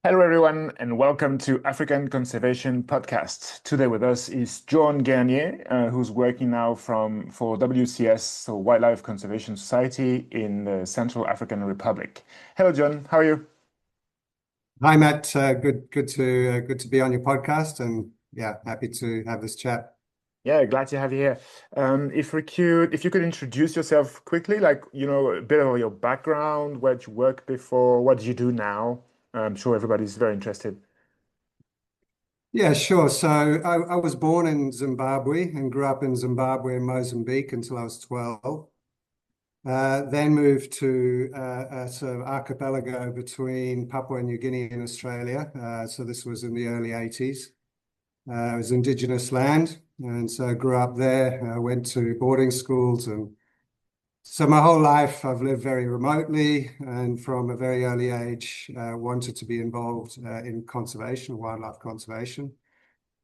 Hello, everyone, and welcome to African Conservation Podcast. Today with us is John GUERNIer, who's working now for WCS, so Wildlife Conservation Society in the Central African Republic. Hello, John. How are you? Hi, Matt. Good to be on your podcast, and yeah, happy to have this chat. Yeah, glad to have you here. If you could introduce yourself quickly, a bit of your background, where you worked before, what do you do now? I'm sure everybody's very interested. Yeah, sure. So I was born in Zimbabwe and grew up in Zimbabwe and Mozambique until I was 12. Then moved to a sort of archipelago between Papua New Guinea and Australia. So this was in the early 80s. It was indigenous land, and so I grew up there. I went to boarding schools and so my whole life, I've lived very remotely, and from a very early age, wanted to be involved in conservation, wildlife conservation.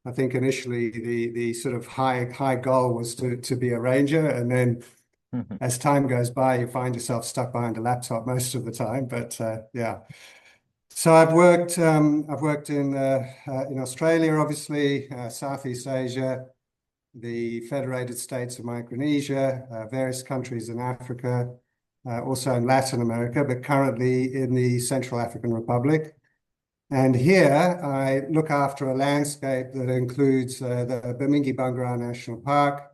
I think initially the sort of high goal was to be a ranger, and then as time goes by, you find yourself stuck behind a laptop most of the time. But yeah, so I've worked in Australia, obviously, Southeast Asia, the Federated States of Micronesia, various countries in Africa, also in Latin America, but currently in the Central African Republic. And here I look after a landscape that includes the Bamingui-Bangoran National Park,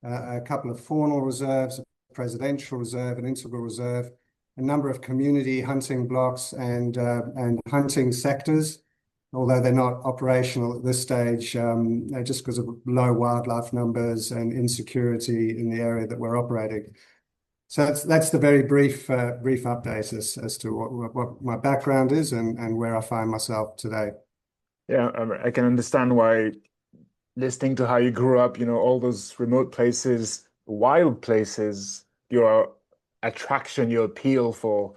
a couple of faunal reserves, a presidential reserve, an integral reserve, a number of community hunting blocks and hunting sectors, although they're not operational at this stage, just because of low wildlife numbers and insecurity in the area that we're operating. So that's the very brief update as to what my background is and where I find myself today. Yeah, I can understand why listening to how you grew up, all those remote places, wild places, your attraction, your appeal for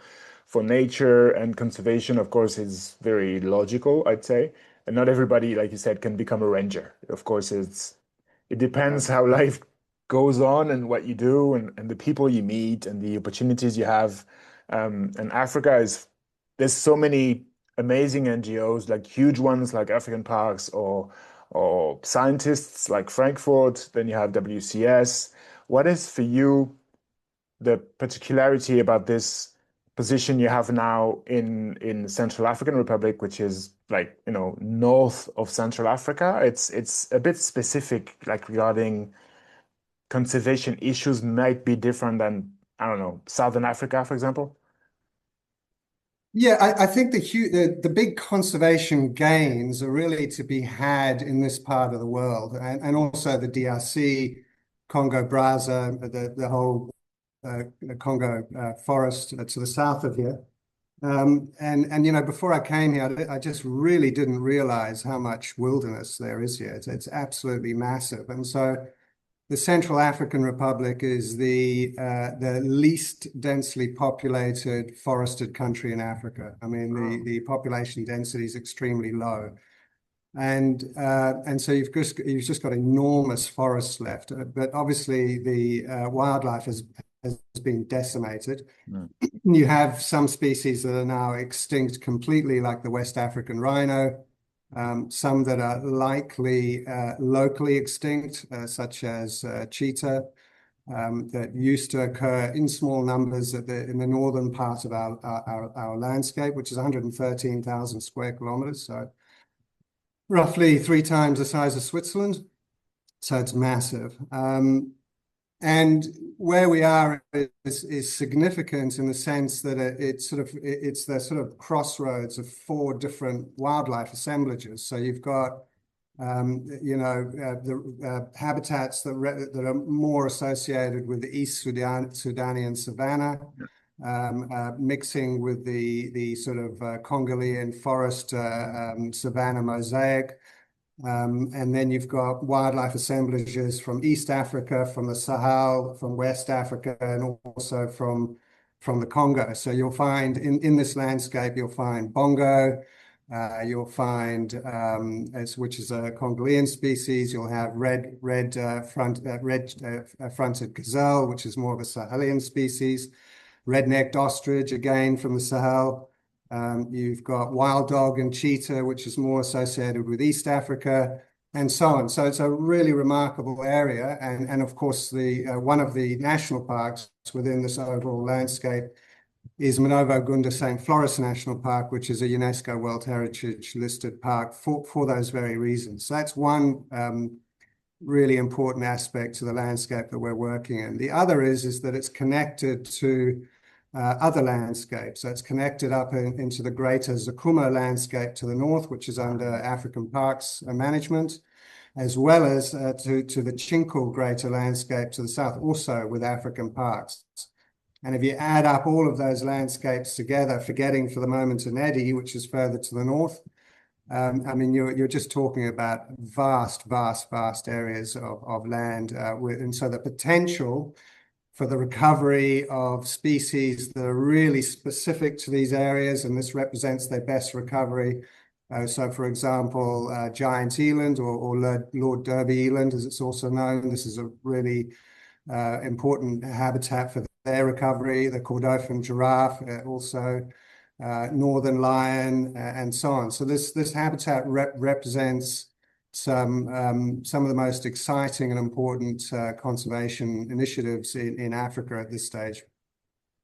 nature and conservation, of course, is very logical, I'd say. And not everybody, like you said, can become a ranger. Of course, it depends how life goes on and what you do and the people you meet and the opportunities you have. And Africa is there's so many amazing NGOs, like huge ones like African Parks or scientists like Frankfurt, then you have WCS. What is for you the particularity about this position you have now in Central African Republic, which is like, north of Central Africa? It's a bit specific, like regarding conservation issues might be different than, I don't know, Southern Africa, for example. Yeah, I think the big conservation gains are really to be had in this part of the world, and also the DRC, Congo Brazza, the whole Congo forest to the south of here. And before I came here, I just really didn't realize how much wilderness there is here. It's absolutely massive, and so the Central African Republic is the least densely populated forested country in Africa. I mean, Wow. the population density is extremely low, and so you've just got enormous forests left. But obviously, the wildlife has been decimated. Mm. You have some species that are now extinct completely, like the West African rhino. Some that are likely locally extinct, such as cheetah, that used to occur in small numbers in the northern part of our landscape, which is 113,000 square kilometers, so roughly 3 times the size of Switzerland. So it's massive. And where we are is significant in the sense that it's the sort of crossroads of 4 different wildlife assemblages. So you've got the habitats that are more associated with the East Sudanian savanna, mixing with the sort of Congolese forest savanna mosaic. And then you've got wildlife assemblages from East Africa, from the Sahel, from West Africa, and also from the Congo. So you'll find in this landscape, you'll find bongo, you'll find which is a Congolese species. You'll have red-fronted gazelle, which is more of a Sahelian species. Red-necked ostrich, again from the Sahel. You've got wild dog and cheetah, which is more associated with East Africa, and so on. So it's a really remarkable area. And of course, one of the national parks within this overall landscape is Manovo-Gunda St. Floris National Park, which is a UNESCO World Heritage listed park for those very reasons. So that's one really important aspect to the landscape that we're working in. The other is that it's connected to other landscapes. So it's connected up into the greater Zakumo landscape to the north, which is under African Parks Management, as well as to the Chinkul greater landscape to the south, also with African Parks. And if you add up all of those landscapes together, forgetting for the moment Nedi, which is further to the north, I mean, you're just talking about vast areas of land, and so the potential for the recovery of species that are really specific to these areas, and this represents their best recovery. So, for example, Giant Eland or Lord Derby Eland, as it's also known, this is a really important habitat for their recovery. The Kordofan giraffe, also northern lion, and so on. So this habitat represents some of the most exciting and important conservation initiatives in Africa at this stage.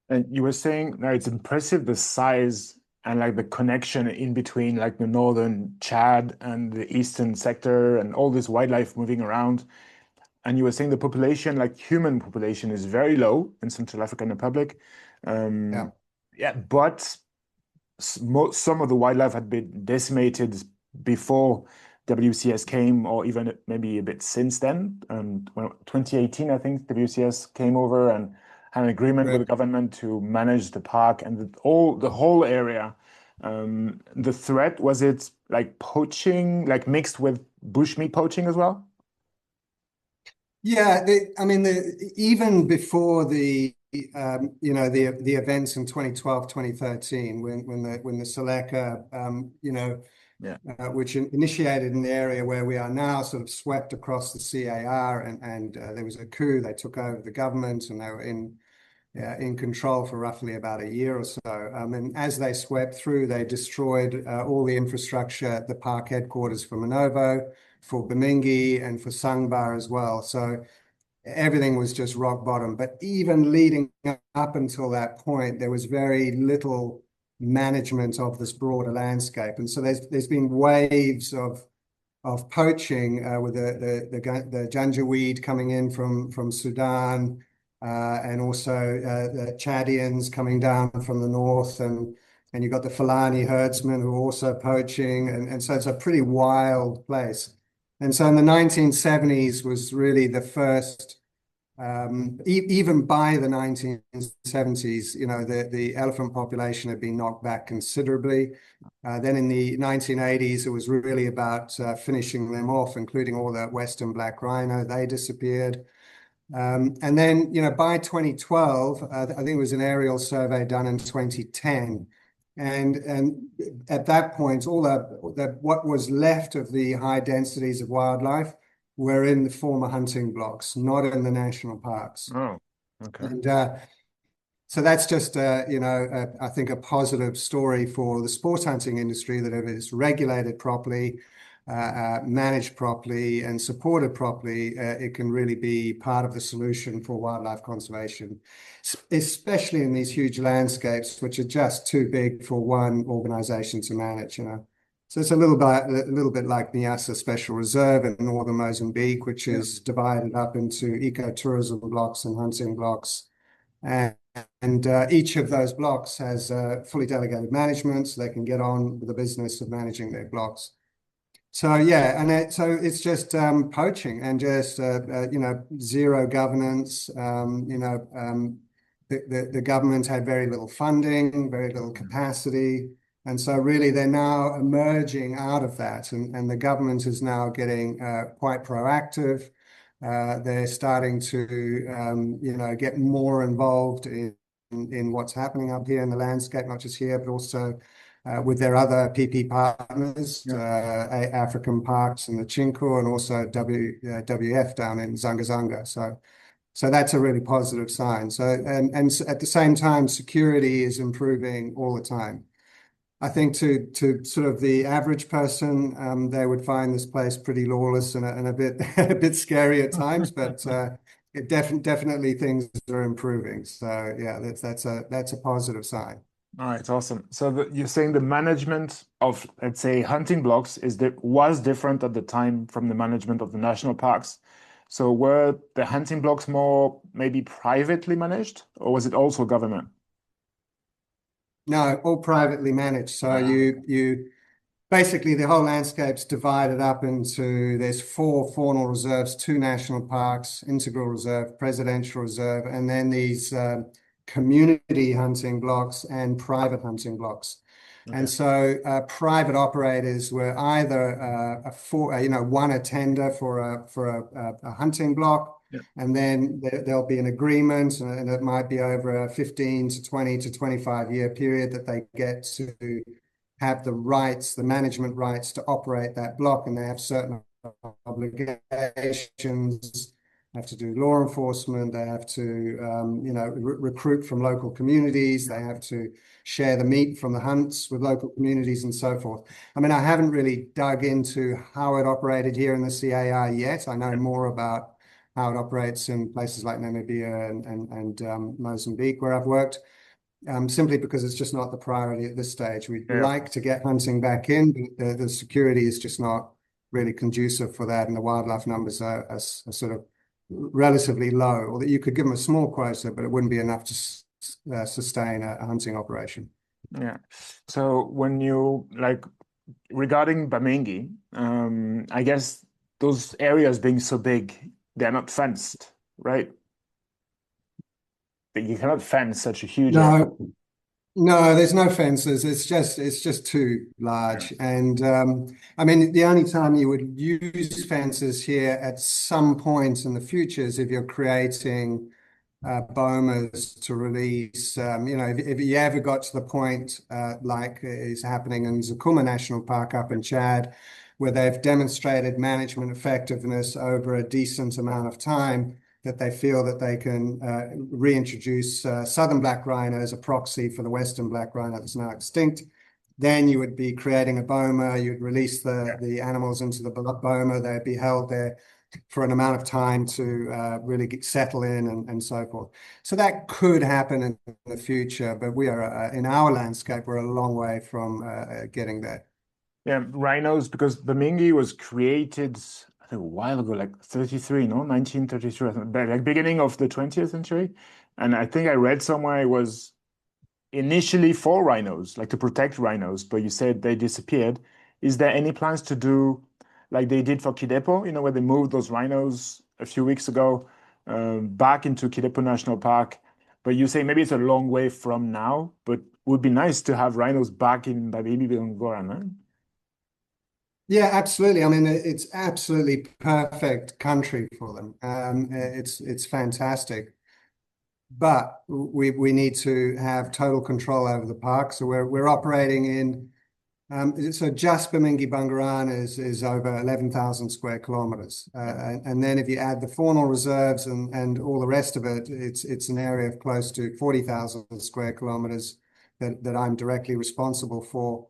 And you were saying now it's impressive the size and like the connection in between like the northern Chad and the eastern sector and all this wildlife moving around. And you were saying the population, like human population, is very low in Central African Republic. Yeah. Yeah, but some of the wildlife had been decimated before WCS came, or even maybe a bit since then. And when 2018, I think WCS came over and had an agreement with Right. the government to manage the park and the whole area. The threat was it like poaching, like mixed with bushmeat poaching as well? Yeah, I mean, even before the events in 2012, 2013, when the Seleka, Yeah. which initiated in the area where we are now, sort of swept across the CAR, and there was a coup. They took over the government, and they were in control for roughly about a year or so. And as they swept through, they destroyed all the infrastructure at the park headquarters for Manovo, for Bamingui, and for Sangbar as well. So everything was just rock bottom. But even leading up until that point, there was very little management of this broader landscape. And so there's been waves of poaching with the Janjaweed coming in from Sudan, and also the Chadians coming down from the north, and you've got the Fulani herdsmen who are also poaching, and so it's a pretty wild place. And so in the 1970s was really the first, even by the 1970s, the elephant population had been knocked back considerably. Then in the 1980s, it was really about finishing them off, including all the western black rhino. They disappeared. And then, by 2012, I think it was an aerial survey done in 2010. And at that point, what was left of the high densities of wildlife were in the former hunting blocks, not in the national parks. Oh, okay. And so that's just, I think a positive story for the sport hunting industry, that if it's regulated properly, managed properly, and supported properly, it can really be part of the solution for wildlife conservation, especially in these huge landscapes, which are just too big for one organization to manage. So it's a little bit like Niassa Special Reserve in northern Mozambique, which Yeah. is divided up into ecotourism blocks and hunting blocks. And each of those blocks has fully delegated management, so they can get on with the business of managing their blocks. So yeah, and so it's just poaching and just zero governance. The government had very little funding, very little capacity, and so really they're now emerging out of that, and the government is now getting quite proactive. They're starting to get more involved in what's happening up here in the landscape, not just here, but also with their other PP partners, Yeah. African Parks and the Chinku, and also WF down in Zanga Zanga. So that's a really positive sign. So and at the same time, security is improving all the time. I think to sort of the average person, they would find this place pretty lawless and a bit a bit scary at times, but definitely things are improving. So yeah, that's a positive sign. All right, awesome. So you're saying the management of, let's say, hunting blocks was different at the time from the management of the national parks. So were the hunting blocks more maybe privately managed, or was it also government? No, all privately managed. So Ah, you basically the whole landscape's divided up into there's four faunal reserves, two national parks, integral reserve, presidential reserve, and then these community hunting blocks and private hunting blocks. okay. And so private operators were either won a tender for a hunting block, Yeah. and then there'll be an agreement, and it might be over a 15 to 20 to 25-year period that they get to have the rights, the management rights to operate that block, and they have certain obligations. They have to do law enforcement. They have to, recruit from local communities. They have to share the meat from the hunts with local communities and so forth. I mean, I haven't really dug into how it operated here in the CAR yet. I know more about how it operates in places like Namibia and Mozambique, where I've worked. Simply because it's just not the priority at this stage. We'd Yeah. like to get hunting back in, but the security is just not really conducive for that, and the wildlife numbers are sort of relatively low, or that you could give them a small quota, but it wouldn't be enough to sustain a hunting operation. Yeah. So when you like regarding Bamingui, I guess those areas being so big, they're not fenced, right? You cannot fence such a huge area. No, no, there's no fences. It's just too Yeah. large. And I mean, the only time you would use fences here at some point in the future is if you're creating bomas to release. If you ever got to the point like is happening in Zakuma National Park up in Chad, where they've demonstrated management effectiveness over a decent amount of time, that they feel that they can reintroduce southern black rhino as a proxy for the western black rhino that's now extinct. Then you would be creating a boma. You'd release the animals into the boma. They'd be held there for an amount of time to really settle in and so forth. So that could happen in the future, but we are in our landscape, we're a long way from getting there. Yeah, rhinos, because Bamingui was created, I think, a while ago, like 33, no? 1933, I think, like beginning of the 20th century. And I think I read somewhere it was initially for rhinos, like to protect rhinos, but you said they disappeared. Is there any plans to do like they did for Kidepo, where they moved those rhinos a few weeks ago back into Kidepo National Park? But you say maybe it's a long way from now, but would be nice to have rhinos back in Bamingui-Bangoran, huh? Yeah, absolutely. I mean, it's absolutely perfect country for them. It's fantastic, but we need to have total control over the park. So we're operating in. So just Bamingui-Bangoran is over 11,000 square kilometers. And then if you add the faunal reserves and all the rest of it, it's an area of close to 40,000 square kilometers that I'm directly responsible for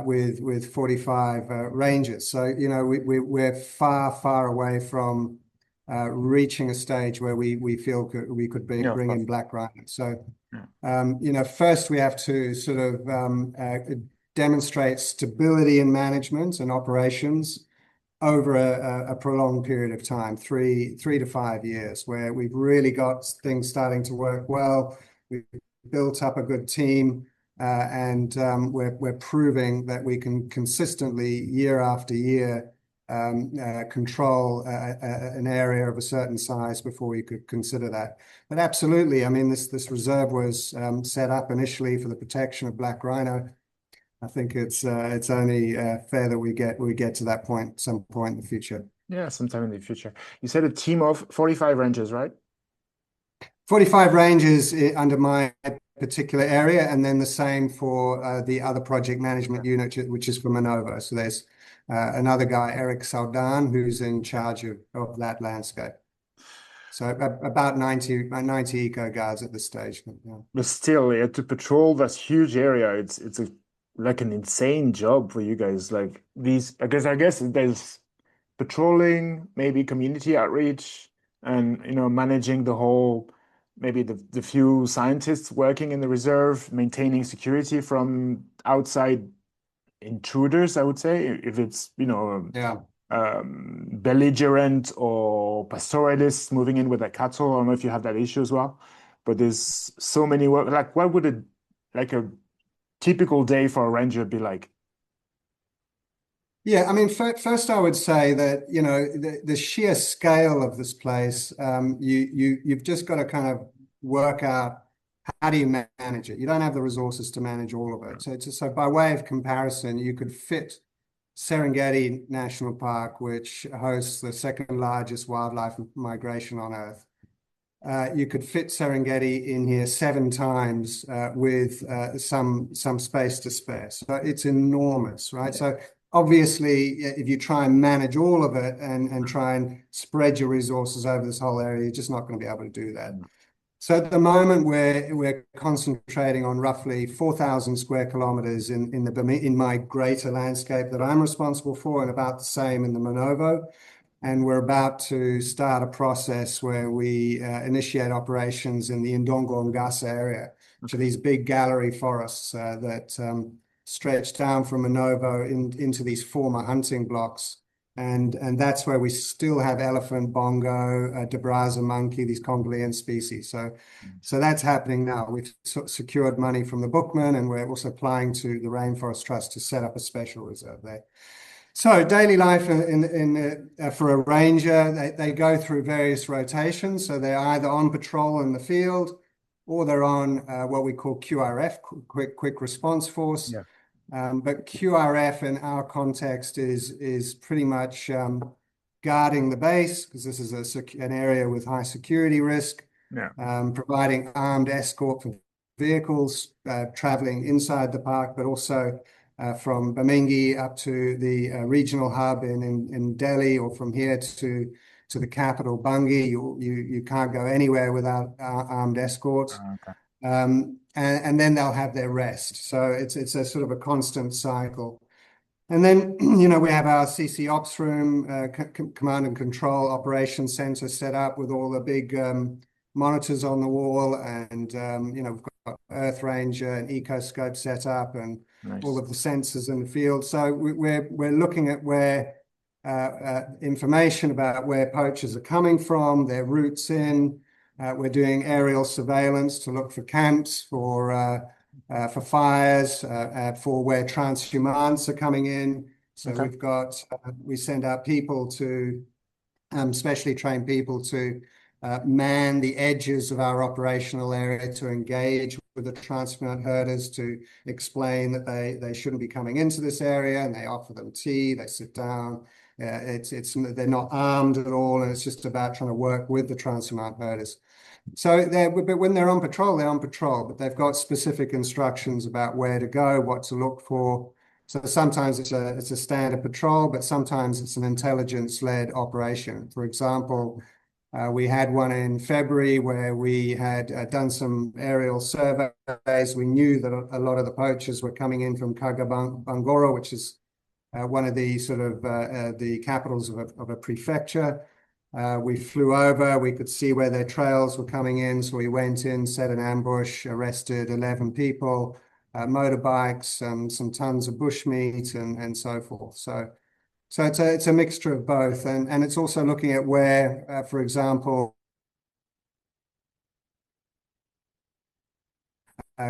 with 45 rangers. So, we're far, far away from reaching a stage where we feel we could Yeah, of bring in course. black rhino. So, Yeah. first we have to sort of demonstrate stability in management and operations over a prolonged period of time, 3 to 5 years, where we've really got things starting to work well. We've built up a good team, and we're proving that we can consistently, year after year, control an area of a certain size before we could consider that. But absolutely, I mean, this reserve was set up initially for the protection of black rhino. I think it's only fair that we get to that point some point in the future. Yeah, sometime in the future. You said a team of 45 rangers, right? 45 ranges under my particular area, and then the same for the other project management unit, which is for Manova. So there's another guy, Eric Saldan, who's in charge of that landscape. So about 90 eco guards at this stage. Yeah. But still, yeah, to patrol this huge area, it's a like an insane job for you guys. Like these, I guess there's patrolling, maybe community outreach, and managing the whole, maybe the few scientists working in the reserve, maintaining security from outside intruders, I would say, if it's Yeah. belligerent or pastoralists moving in with their cattle. I don't know if you have that issue as well, but there's so many work. Like, what would a typical day for a ranger be like? Yeah, I mean, first I would say that, the sheer scale of this place, you've just got to kind of work out how do you manage it. You don't have the resources to manage all of it. So by way of comparison, you could fit Serengeti National Park, which hosts the second largest wildlife migration on Earth. You could fit Serengeti in here 7 times with some space to spare. So it's enormous, right? So obviously, if you try and manage all of it and try and spread your resources over this whole area, you're just not going to be able to do that. So at the moment, we're concentrating on roughly 4,000 square kilometers in my greater landscape that I'm responsible for, and about the same in the Manovo. And we're about to start a process where we initiate operations in the Ndongo-Ngasa area, which are these big gallery forests that stretch down from Manovo into these former hunting blocks. And that's where we still have elephant, bongo, Dabraza monkey, these Congolese species. So that's happening now. We've secured money from the Bookman, and we're also applying to the Rainforest Trust to set up a special reserve there. So daily life for a ranger, they go through various rotations. So they're either on patrol in the field, or they're on what we call QRF, quick response force. Yeah. But QRF in our context is pretty much guarding the base, because this is an area with high security risk, Yeah. providing armed escort for vehicles traveling inside the park, but also from Bamingui up to the regional hub in Delhi, or from here to the capital, Bangui. You can't go anywhere without armed escorts. Okay. And then they'll have their rest. So it's a sort of a constant cycle. And then, we have our CC Ops room, command and control operations center set up with all the big monitors on the wall. And, we've got Earth Ranger and Ecoscope set up, and all Nice. of the sensors in the field. So we're looking at where information about where poachers are coming from, their routes in. We're doing aerial surveillance to look for camps, for fires, for where transhumants are coming in. So Okay. we send out people to, specially trained people to man the edges of our operational area to engage with the transplant herders, to explain that they shouldn't be coming into this area, and they offer them tea, they sit down. They're not armed at all, and it's just about trying to work with the transhumant herders. So but when they're on patrol, but they've got specific instructions about where to go, what to look for. So sometimes it's a standard patrol, but sometimes it's an intelligence-led operation. For example, we had one in February where we had done some aerial surveys. We knew that a lot of the poachers were coming in from Bangora, which is one of the sort of the capitals of a prefecture. We flew over, we could see where their trails were coming in. So we went in, set an ambush, arrested 11 people, motorbikes, some tons of bushmeat, and so forth. So it's a mixture of both. And it's also looking at where, for example,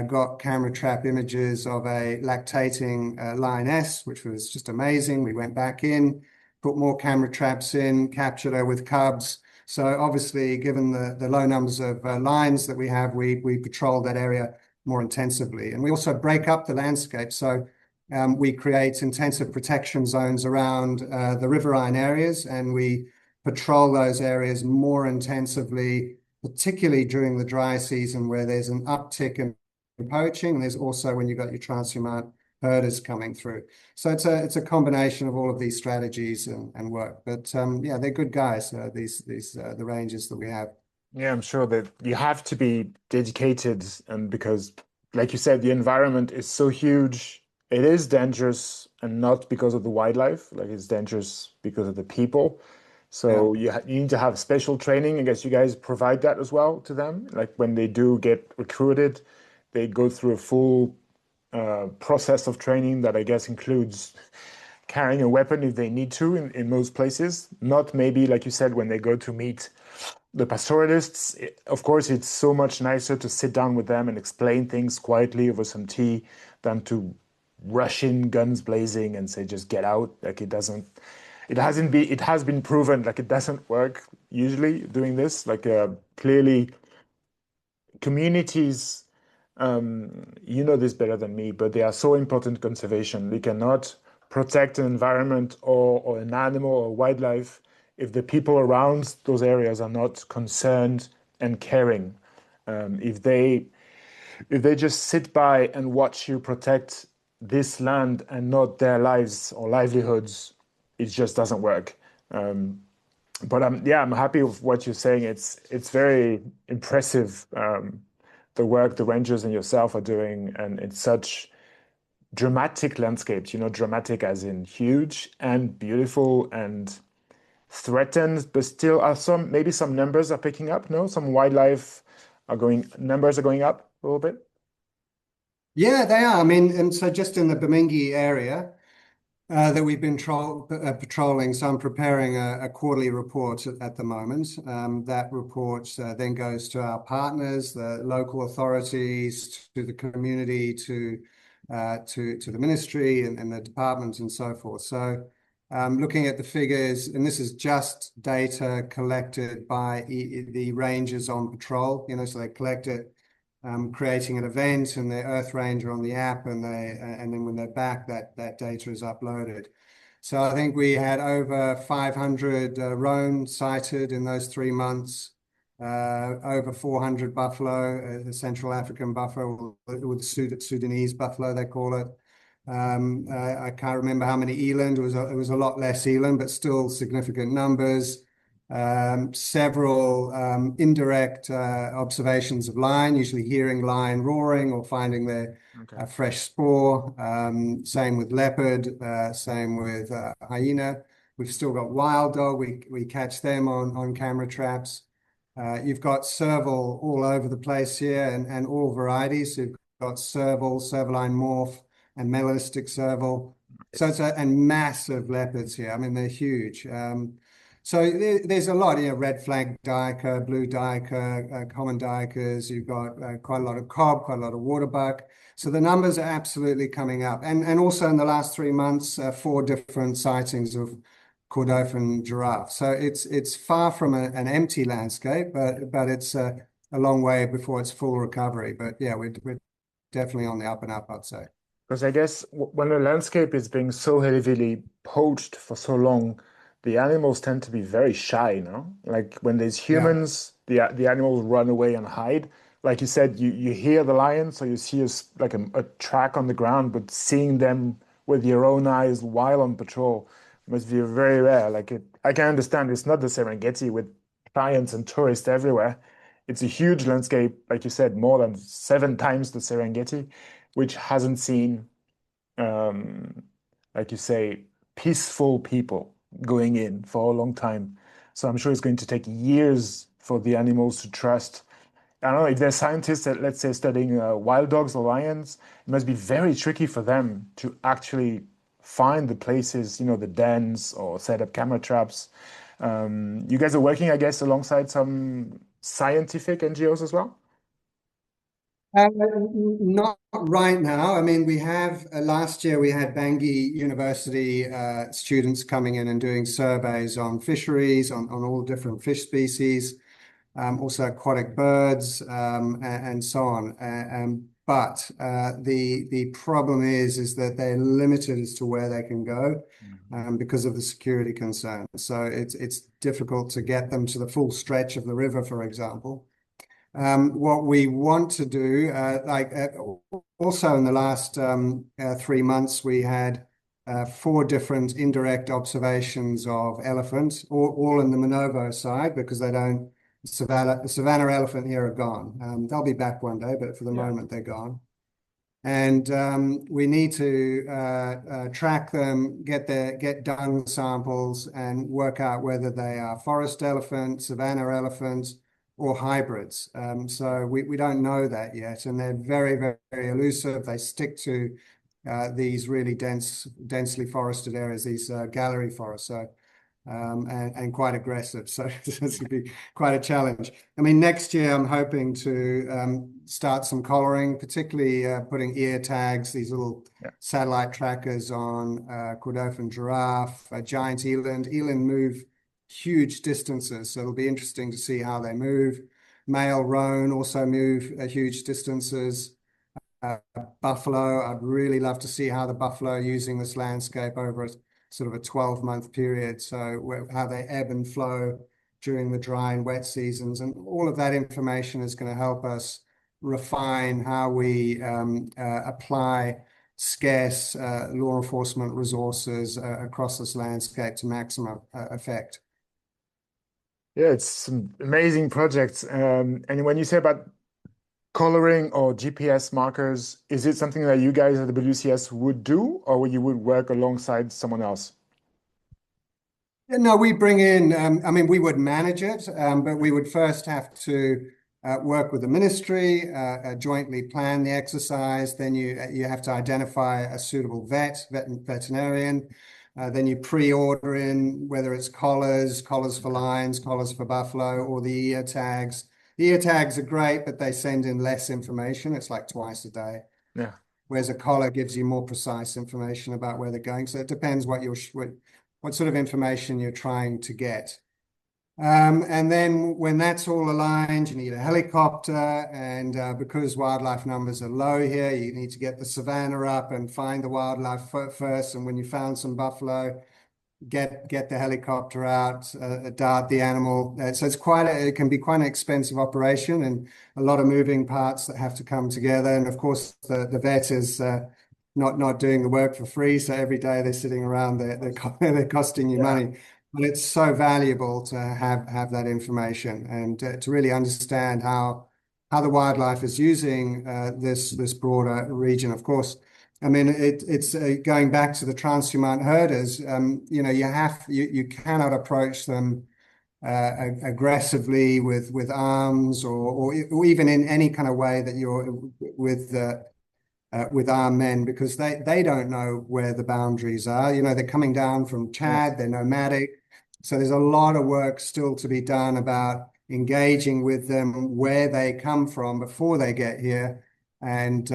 got camera trap images of a lactating lioness, which was just amazing. We went back in, put more camera traps in, captured her with cubs. So obviously, given the low numbers of lions that we have, we patrol that area more intensively. And we also break up the landscape. So we create intensive protection zones around the riverine areas, and we patrol those areas more intensively, particularly during the dry season, where there's an uptick in poaching. There's also when you've got your transhumant herders coming through. So it's a combination of all of these strategies and work. But yeah, they're good guys. The rangers that we have. Yeah, I'm sure that you have to be dedicated, and because, like you said, the environment is so huge. it is dangerous and not because of the wildlife, like it's dangerous because of the people. Yeah. So you need to have special training. I guess you guys provide that as well to them. Like when they do get recruited, they go through a full process of training that I guess includes carrying a weapon if they need to in most places. Not maybe, like you said, when they go to meet the pastoralists. Of course, it's so much nicer to sit down with them and explain things quietly over some tea than to rush in guns blazing and say, just get out. Like it has been proven like it doesn't work usually doing this. Like clearly communities, you know this better than me, but they are so important to conservation. We cannot protect an environment or an animal or wildlife if the people around those areas are not concerned and caring. If they just sit by and watch you protect this land and not their lives or livelihoods, it just doesn't work. But yeah, I'm happy with what you're saying. It's very impressive, the work the rangers and yourself are doing, and it's such dramatic landscapes. Dramatic as in huge and beautiful and threatened, but still are maybe some numbers are picking up. No, some wildlife numbers are going up a little bit. Yeah, they are. I mean, and so just in the Bamingui area that we've been patrolling, so I'm preparing a quarterly report at the moment. That report then goes to our partners, the local authorities, to the community, to the ministry and the departments and so forth. So looking at the figures, and this is just data collected by the rangers on patrol, so they collect it, creating an event and the Earth Ranger on the app, and then when they're back, that data is uploaded. So I think we had over 500 roan sighted in those 3 months, over 400 buffalo, the Central African buffalo, or the Sudanese buffalo, they call it. I can't remember how many eland. It was a lot less eland, but still significant numbers. Several indirect observations of lion, usually hearing lion roaring or finding their Okay. fresh spoor. Same with leopard, same with hyena. We've still got wild dog. We catch them on camera traps. You've got serval all over the place here, and all varieties. So you've got serval, servaline morph, and melanistic serval. So and massive leopards here. I mean, they're huge. So there's a lot, red flag duiker, blue duiker, common duikers. You've got quite a lot of cob, quite a lot of waterbuck. So the numbers are absolutely coming up. And also in the last 3 months, 4 different sightings of Kordofan giraffe. So it's far from an empty landscape, but it's a long way before it's full recovery. But yeah, we're definitely on the up and up, I'd say. Because I guess when a landscape is being so heavily poached for so long, the animals tend to be very shy, no? Like when there's Yeah. humans, the animals run away and hide. Like you said, you hear the lion, so you see like a track on the ground, but seeing them with your own eyes while on patrol must be very rare. I can understand it's not the Serengeti with clients and tourists everywhere. It's a huge landscape, like you said, more than 7 times the Serengeti, which hasn't seen, um, like you say, peaceful people going in for a long time. So I'm sure it's going to take years for the animals to trust. I don't know if there's scientists that, let's say, studying wild dogs or lions, it must be very tricky for them to actually find the places, the dens or set up camera traps. You guys are working, I guess, alongside some scientific NGOs as well? Not right now. I mean, we have last year we had Bangui University students coming in and doing surveys on fisheries, on all different fish species, also aquatic birds, and so on. But the problem is that they're limited as to where they can go because of the security concerns. So it's difficult to get them to the full stretch of the river, for example. What we want to do, also in the last 3 months, we had 4 different indirect observations of elephants, all in the Manovo side, because the Savannah elephant here are gone. They'll be back one day, but for the Yeah. moment they're gone. And we need to track them, get dung samples, and work out whether they are forest elephants, savanna elephants, or hybrids. So we don't know that yet, and they're very, very, very elusive. They stick to these really densely forested areas, these gallery forests. So and quite aggressive. So it's going to be quite a challenge. I mean, next year I'm hoping to start some collaring, particularly putting ear tags, these little Yeah. satellite trackers on Kordofan giraffe, giant eland. Eland move huge distances, so it'll be interesting to see how they move. Male roan also move huge distances. Buffalo, I'd really love to see how the buffalo are using this landscape over a sort of a 12-month period. So how they ebb and flow during the dry and wet seasons. And all of that information is going to help us refine how we apply scarce law enforcement resources across this landscape to maximum effect. Yeah, it's some amazing projects. And when you say about coloring or GPS markers, is it something that you guys at the WCS would do, or you would work alongside someone else? No, we bring in, I mean, we would manage it, but we would first have to work with the ministry, jointly plan the exercise. Then you have to identify a suitable veterinarian. Then you pre-order in whether it's collars for lions, collars for buffalo, or the ear tags. The ear tags are great, but they send in less information. It's like twice a day. Yeah. Whereas a collar gives you more precise information about where they're going. So it depends what sort of information you're trying to get. And then when that's all aligned, you need a helicopter, and because wildlife numbers are low here, you need to get the savanna up and find the wildlife first. And when you found some buffalo, get the helicopter out, dart the animal. So it can be quite an expensive operation, and a lot of moving parts that have to come together. And of course, the vet is not doing the work for free. So every day they're sitting around, they're costing you Yeah. money. But it's so valuable to have that information and to really understand how the wildlife is using this broader region. Of course, I mean it's going back to the transhumant herders. You cannot approach them aggressively with arms or even in any kind of way that you're with our men, because they don't know where the boundaries are. They're coming down from Yes. Chad, they're nomadic. So there's a lot of work still to be done about engaging with them where they come from before they get here, and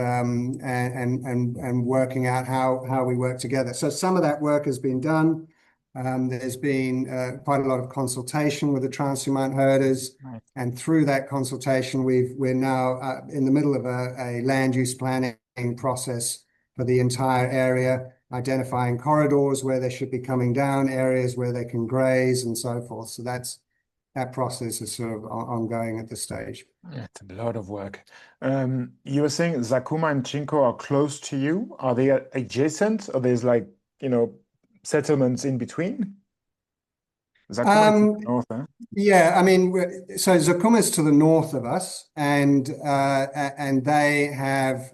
working out how we work together. So some of that work has been done. There's been quite a lot of consultation with the transhumant herders. Right. And through that consultation, we're now in the middle of a land use planning process for the entire area, identifying corridors where they should be coming down, areas where they can graze, and so forth. So that process is sort of ongoing at this stage. Yeah, it's a lot of work. You were saying Zakuma and Chinko are close to you. Are they adjacent, or there's like, settlements in between? Zakuma is in the Um, north, huh? yeah, I mean, so Zakuma is to the north of us, and they have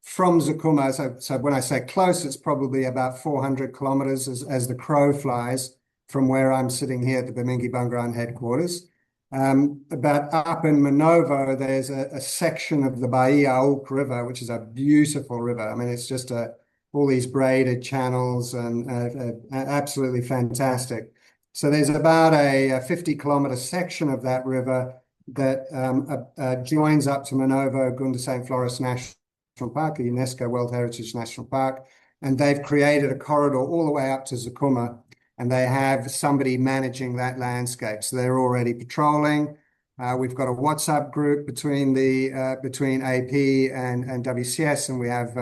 from Zakuma. So when I say close, it's probably about 400 kilometers as the crow flies from where I'm sitting here at the Bamingui-Bangoran headquarters. But up in Manovo, there's a section of the Bahia Auk River, which is a beautiful river. I mean, it's just all these braided channels and absolutely fantastic. So there's about a 50-kilometer section of that river that joins up to Manovo Gunda St. Florence National Park, a UNESCO World Heritage National Park, and they've created a corridor all the way up to Zakuma, and they have somebody managing that landscape. So they're already patrolling. We've got a WhatsApp group between AP and WCS, and we have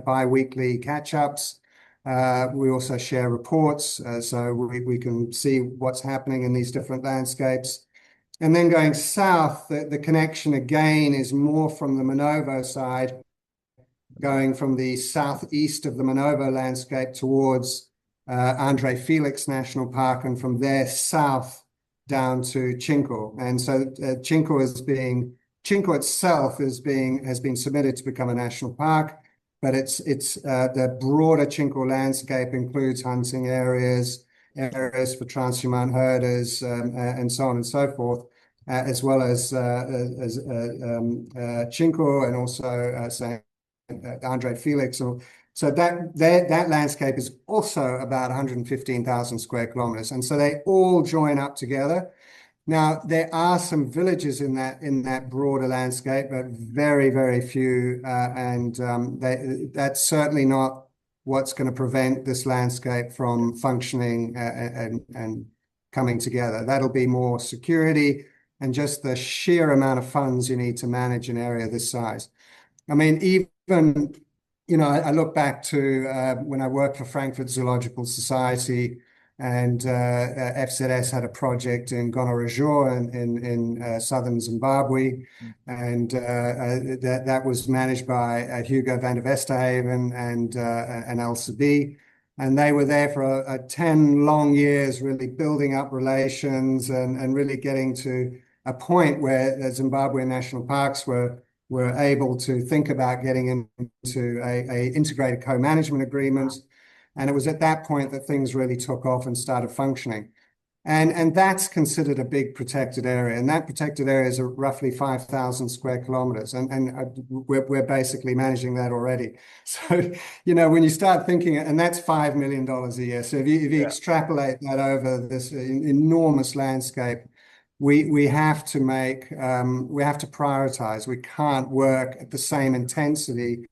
bi-weekly catch-ups. We also share reports, so we can see what's happening in these different landscapes. And then going south, the connection again is more from the Manovo side, going from the southeast of the Manovo landscape towards Andre Felix National Park, and from there south down to Chinko. And so Chinko is being Chinco itself has been submitted to become a national park, but it's the broader Chinco landscape includes hunting areas, areas for transhumant herders, and so on and so forth, as well as Chinco and also Andre Felix. So that landscape is also about 115,000 square kilometers, and so they all join up together. Now, there are some villages in that broader landscape, but very, very few, and that's certainly not what's going to prevent this landscape from functioning and coming together. That'll be more security and just the sheer amount of funds you need to manage an area this size. I mean, even, I look back to when I worked for Frankfurt Zoological Society, and FZS had a project in Gonorrhoea in southern Zimbabwe, and that was managed by Hugo van der Westerhaven and LCB. And they were there for 10 long years, really building up relations and really getting to a point where the Zimbabwe national parks were able to think about getting into a integrated co-management agreement. And it was at that point that things really took off and started functioning. And that's considered a big protected area. And that protected area is roughly 5,000 square kilometers. And we're basically managing that already. So, when you start thinking, and that's $5 million a year. So if you extrapolate that over this enormous landscape, we have to prioritize. We can't work at the same intensity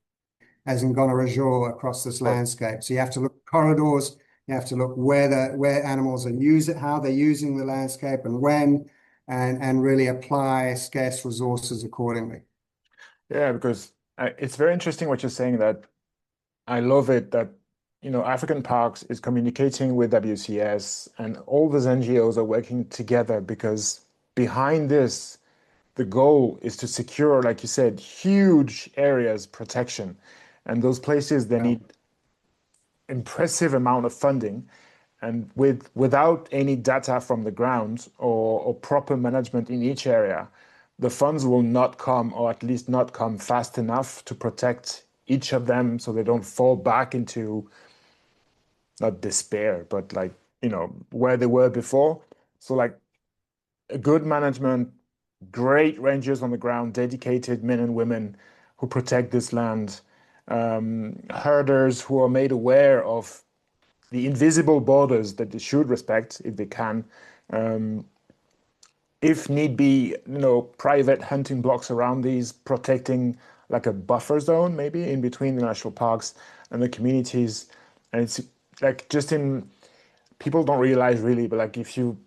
as in Gonorrhoea across this landscape. So you have to look at corridors, you have to look where animals are how they're using the landscape and when, and really apply scarce resources accordingly. Yeah, because it's very interesting what you're saying, that I love it that, African Parks is communicating with WCS and all those NGOs are working together, because behind this, the goal is to secure, like you said, huge areas protection. And those places, they need impressive amount of funding. And without any data from the ground or proper management in each area, the funds will not come, or at least not come fast enough to protect each of them, so they don't fall back into, not despair, but like, where they were before. So like a good management, great rangers on the ground, dedicated men and women who protect this land, herders who are made aware of the invisible borders that they should respect if they can. If need be, private hunting blocks around these, protecting like a buffer zone maybe in between the national parks and the communities. And it's like just in people don't realize really, but like if you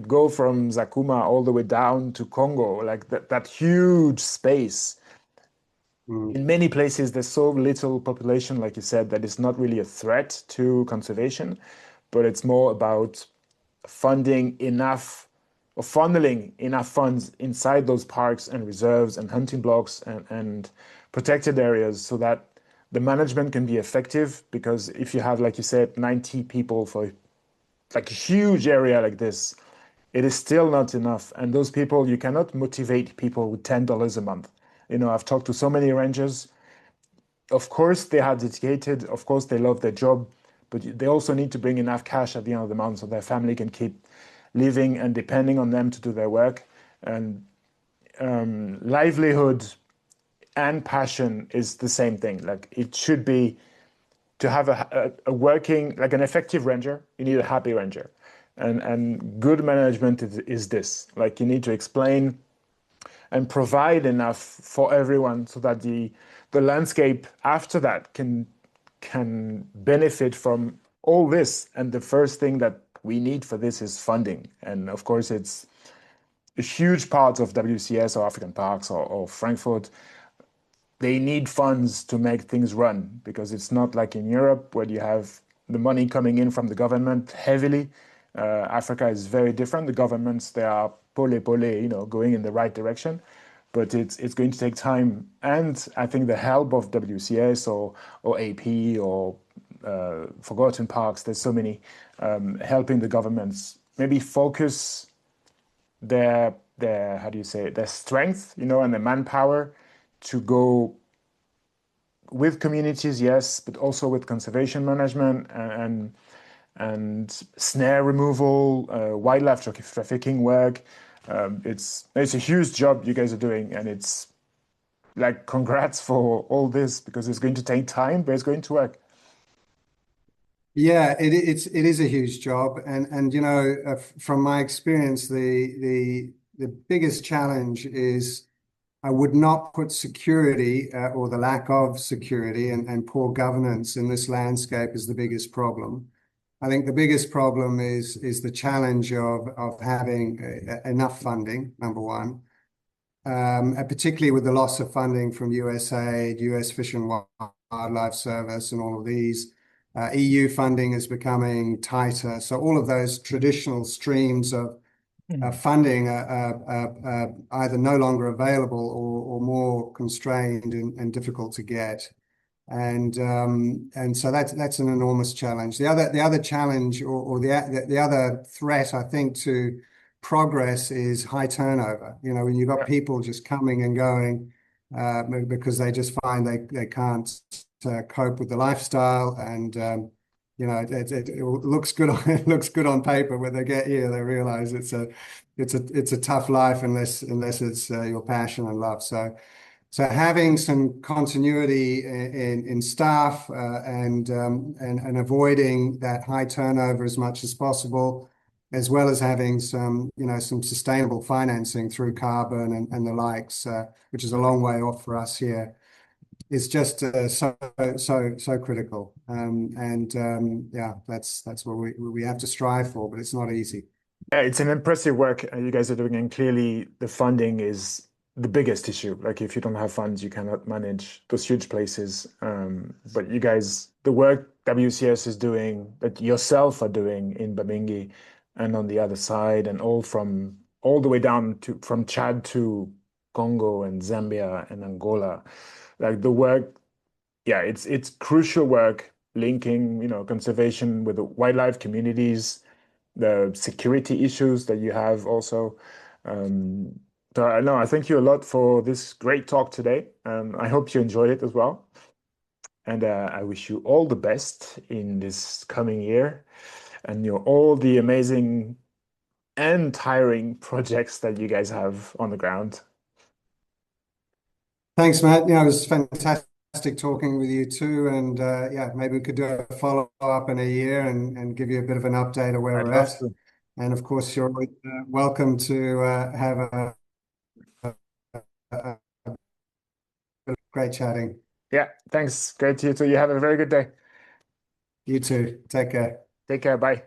go from Zakuma all the way down to Congo, like that huge space. In many places, there's so little population, like you said, that it's not really a threat to conservation, but it's more about funding enough or funneling enough funds inside those parks and reserves and hunting blocks and protected areas, so that the management can be effective. Because if you have, like you said, 90 people for like a huge area like this, it is still not enough. And those people, you cannot motivate people with $10 a month. I've talked to so many rangers. Of course, they are dedicated. Of course, they love their job, but they also need to bring enough cash at the end of the month so their family can keep living and depending on them to do their work. And livelihood and passion is the same thing. Like it should be, to have a working, like an effective ranger, you need a happy ranger. And good management is this. Like you need to explain and provide enough for everyone, so that the landscape after that can benefit from all this. And the first thing that we need for this is funding. And of course, it's a huge part of WCS or African Parks or Frankfurt. They need funds to make things run, because it's not like in Europe where you have the money coming in from the government heavily. Africa is very different. The governments, they are pole, going in the right direction, but it's going to take time. And I think the help of WCS or AP or Forgotten Parks, there's so many, helping the governments maybe focus their their, how do you say it, their strength, and their manpower to go with communities, yes, but also with conservation management and snare removal, wildlife trafficking work. It's a huge job you guys are doing, and it's like congrats for all this because it's going to take time, but it's going to work. Yeah, it is a huge job, and from my experience, the biggest challenge is I would not put security or the lack of security and poor governance in this landscape as the biggest problem. I think the biggest problem is the challenge of having enough funding, number one, and particularly with the loss of funding from USAID, US Fish and Wildlife Service, and all of these. EU funding is becoming tighter. So all of those traditional streams of Mhm. funding either no longer available or more constrained and difficult to get. And so that's an enormous challenge. The other challenge or the other threat, I think, to progress is high turnover. When you've got Yeah. people just coming and going because they just find they can't cope with the lifestyle, and it looks good on it looks good on paper. When they get here, they realize it's a tough life unless it's your passion and love. So having some continuity in staff and avoiding that high turnover as much as possible, as well as having some sustainable financing through carbon and the likes, which is a long way off for us here, is just so critical. And yeah, that's what we have to strive for, but it's not easy. Yeah, it's an impressive work you guys are doing, and clearly the funding is the biggest issue. Like if you don't have funds, you cannot manage those huge places. But you guys, the work WCS is doing, that yourself are doing in Bamingui and on the other side, and all the way down to from Chad to Congo and Zambia and Angola, like the work, yeah, it's crucial work linking, conservation with the wildlife communities, the security issues that you have also. Um, so I know I thank you a lot for this great talk today. I hope you enjoyed it as well. And I wish you all the best in this coming year and all the amazing and tiring projects that you guys have on the ground. Thanks, Matt. Yeah, it was fantastic talking with you too. And yeah, maybe we could do a follow up in a year and give you a bit of an update of where I'd we're love at. to. And of course, you're welcome to have a great chatting. Yeah, thanks. Great to you too. You have a very good day. You too. Take care. Take care. Bye.